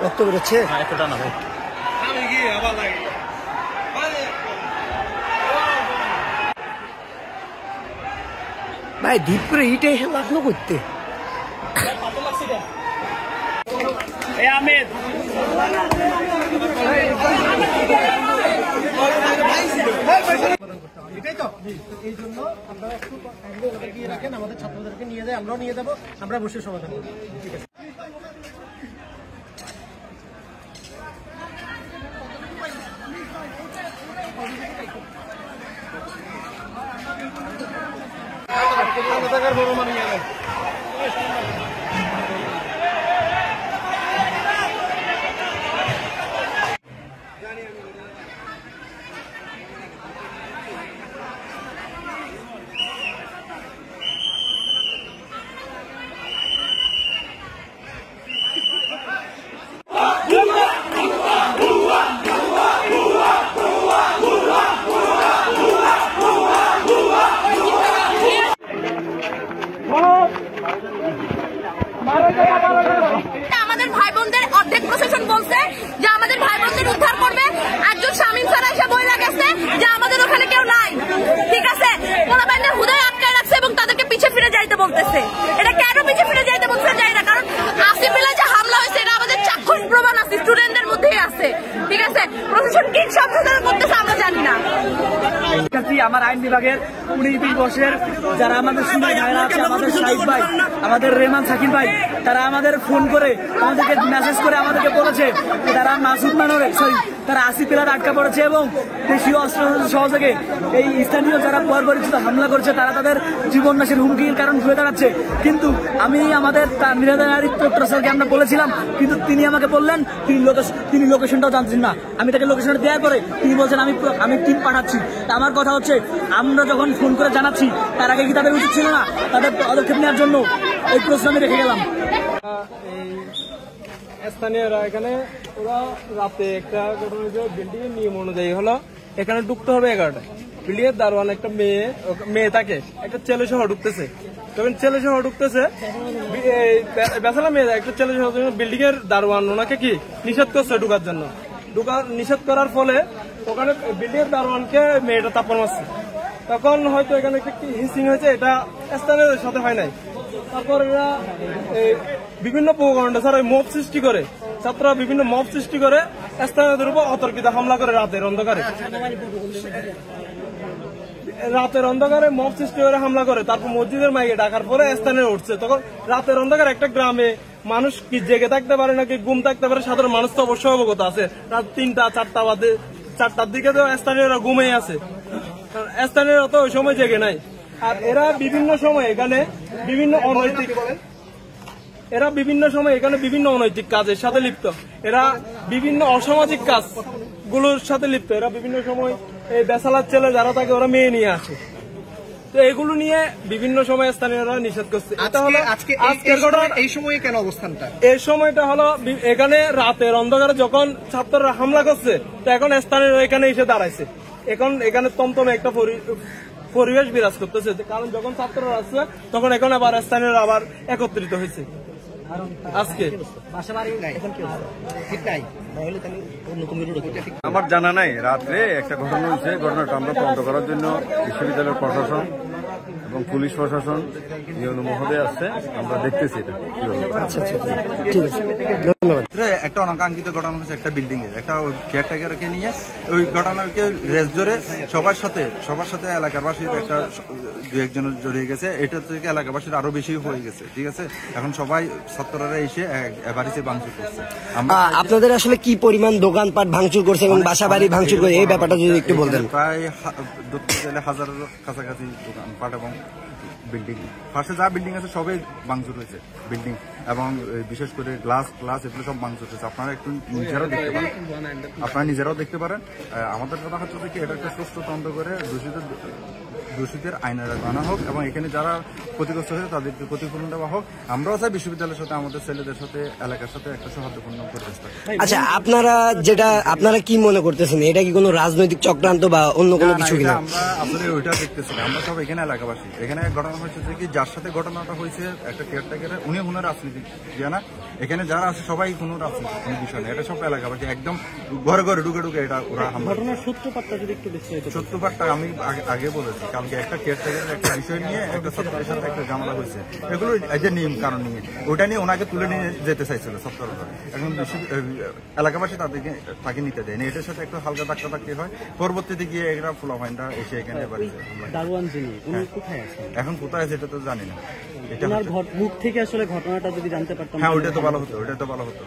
রক্ত বেরোচ্ছে একটা না ভাই ভাই ডিপ করে ইটে লাগলো করতে আহমেদ এটাই তো এই জন্য আপনারা একটু গিয়ে রাখেন, আমাদের ছাত্রদেরকে নিয়ে যায়, আমরাও নিয়ে যাবো, আমরা বসে সমাধান করবো। ঠিক আছে। আমাদের ভাই বোনদের অর্ধেক প্রশাসন বলছে যে আমাদের ভাই বোনদের উদ্ধার করবে, একজন শামীম স্যার এসে বইলা গেছে যে আমাদের ওখানে কেউ নাই। ঠিক আছে, পোলাপাইনদের হুদায় আটকায় রাখছে এবং তাদেরকে পিছে ফিরে যাইতে বলতেছে। এটা কেন পিছে ফিরে যাইতে বলতে যায় না, কারণ আসিফিলা যে হামলা হয়েছে এটা আমাদের চাক্ষুষ প্রমাণ আছে, স্টুডেন্টদের মধ্যেই আছে। ঠিক আছে, প্রশাসন কি সংশোধন করতেছে আমরা জানি না। আমার আইন বিভাগের 19-20 বর্ষের যারা আমাদের সুন্দর ভাইরা আছে, আমাদের শাহিদ ভাই, আমাদের রেমান সাকিব ভাই, তারা আমাদের ফোন করে আমাদেরকে মেসেজ করে আমাদেরকে বলেছে তারা মাসুদ মানরে তারা আসিফ পিলার আটকা পড়েছে এবং দেশীয় অস্ত্র সহযোগে এই স্থানীয় যারা পরিচিত হামলা করছে তারা তাদের জীবন নাশের হুমকির কারণ হয়ে দাঁড়াচ্ছে। কিন্তু আমি আমাদের মিরাদারি স্যারকে আমরা বলেছিলাম, কিন্তু তিনি আমাকে বললেন তিনি লোকেশনটাও জানছেন না। আমি তাকে লোকেশনটা দেওয়ার পরে তিনি বলছেন আমি টিম পাঠাচ্ছি। আমার কথা হচ্ছে আমরা যখন ফোন করে জানাচ্ছি তার আগে কি তাদের উচিত ছিল না তাদের পদক্ষেপ নেওয়ার জন্য? এই প্রশ্ন আমি রেখে গেলাম। স্থানীয়রা এখানে ওরা রাতে একটা ঘটনা হয়েছে, বিল্ডিং এর নিয়ম অনুযায়ী হলো এখানে ঢুকতে হবে 11টায়। বিল্ডিং এর দারোয়ান একটা মেয়ে থাকে, একটা ছেলে সহ ঢুকতেছে। তখন ছেলে সহ ঢুকতেছে বেসালা মেয়ে একটা ছেলে সহ বিল্ডিং এর দারোয়ান ওনাকে কি নিষেধ করছে ঢুকার জন্য। নিষেধ করার ফলে ওখানে বিল্ডিং এর দারোয়ানকে মেয়েটা তাপর মারছে। তখন হয়তো এখানে একটা হিসিং হয়েছে, এটা স্থানীয়দের সাথে হয় নাই। তারপর এরা বিভিন্ন প্রকাণ্ড স্যার মব সৃষ্টি করে, ছাত্ররা বিভিন্ন মব সৃষ্টি করে স্থানীয়দের উপর অতর্কিত হামলা করে রাতের অন্ধকারে মব সৃষ্টি করে হামলা করে। তারপর মসজিদের মাইকে ডাকার পরে স্থানীয় উঠছে। তখন রাতের অন্ধকারে একটা গ্রামে মানুষ কি জেগে থাকতে পারে নাকি ঘুম থাকতে পারে, সাধারণ মানুষ তো অবশ্যই অবগত আছে। রাত 3টা-4টার দিকে তো স্থানীয়রা ঘুমেই আছে, স্থানীয়রা তো ওই সময় জেগে নাই। আর এরা বিভিন্ন সময় এখানে বিভিন্ন অনৈতিক কাজের সাথে লিপ্ত, এরা বিভিন্ন অসামাজিক কাজ গুলোর সাথে লিপ্ত। এরা বিভিন্ন সময় এই বেসালার ছেলে যারা থাকে ওরা মেয়ে নিয়ে আসে, তো এগুলো নিয়ে বিভিন্ন সময় স্থানীয়রা নিষেধ করছে। এটা হলো আজকের ঘটনা। এই সময়ে কেন অবস্থানটা? এই সময়টা হলো এখানে রাতের অন্ধকারে যখন ছাত্ররা হামলা করছে, তো এখন স্থানীয়রা এখানে এসে দাঁড়াইছে। এখন এখানে তমতমে একটা পরিবেশ বিরাজ করতেছে, কারণ যখন ছাত্ররা আসছে তখন এখন আবার স্থানীয়রা আবার একত্রিত হয়েছে। আজকে আমার জানা নাই, রাত্রে একটা ঘটনা হয়েছে। ঘটনাটা আমরা তদন্ত করার জন্য বিশ্ববিদ্যালয়ের প্রশাসন এবং পুলিশ প্রশাসন মহোদয় আসছে, আমরা দেখতেছি এটা। একটা অনাকাঙ্ক্ষিত ঘটনা হচ্ছে একটা বিল্ডিং এর একটা কেয়ারটেকারকে নিয়ে ওই ঘটনাকে রেস ধরে সবার সাথে এলাকাবাসীর একটা 2-1 জড়িয়ে গেছে। এটা থেকে এলাকাবাসীর আরো বেশি হয়ে গেছে। ঠিক আছে, এখন সবাই ছাত্ররা এসে বাড়িতে ভাঙচুর করছে। আপনাদের আসলে কি পরিমাণ দোকানপাট ভাঙচুর করছে এবং বাসা বাড়ি ভাঙচুর করে, এই ব্যাপারটা যদি একটু বলতেন। প্রায় 1000 কাছাকাছি দোকানপাট এবং বিল্ডিং ফার্স্টে যা বিল্ডিং আছে সবই ভাঙচুর হয়েছে বিল্ডিং, এবং বিশেষ করে গ্লাস এগুলো সব ভাঙচুর হয়েছে। আপনারা একটু নিজেরাও দেখতে পারেন। আমাদের কথা হচ্ছে কি, এটা একটা সুস্থ তদন্ত করে দোষীদের আইনে আনা হোক, এবং এখানে যারা ক্ষতিগ্রস্ত হয়েছে তাদেরকে ক্ষতিপূরণ দেওয়া হোক। আমরাও চাই বিশ্ববিদ্যালয়ের সাথে, আমাদের ছেলেদের সাথে, এলাকার সাথে একটা সৌহার্দ্যপূর্ণ পরিবেশ থাকে। আচ্ছা, আপনারা কি মনে করতেছেন, এটা কি কোনো রাজনৈতিক চক্রান্ত বা অন্য কোনো কিছু কিনা? আমরা আসলে ওইটা দেখতেছি না, আমরা সব এখানে এলাকাবাসী। এখানে ঘটনা হয়েছে যে কি, যার সাথে ঘটনাটা হয়েছে একটা কেয়ারটেকারের, উনি কোনো রাজনীতি না, এখানে যারা আছে সবাই কোনো রাজনীতি কোনো বিষয় না, এটা সব এলাকাবাসী একদম ঘরে ঘরে ঢুকে এটা ওরা হামলা। ঘটনার সূত্রপাতটা যদি একটু বিস্তারিত। সত্যপাঠটা আমি আগে বলেছি, কালকে একটা কেয়ারটেকারের একটা বিষয় নিয়ে একটা ছাত্রের সাথে একটা ঝামেলা হয়েছে, এগুলো এই যে নিয়ম কারণ নিয়ে ওইটা নিয়ে ওনাকে তুলে নিয়ে যেতে চাইছিল ছাত্ররা। এখন এলাকাবাসী তাকে নিতে দেয়নি, এটার সাথে একটু হালকা ধাক্কা হয়। পরবর্তীতে গিয়ে এরা ফুলাফাইনটা এসে এখানে দারোয়ান যিনি, উনি কোথায় আছেন? এখন কোথায় আছে এটা তো জানি না। এটা মুখ থেকে আসলে ঘটনাটা যদি জানতে পারতাম। হ্যাঁ, ওইটা তো ভালো হতো।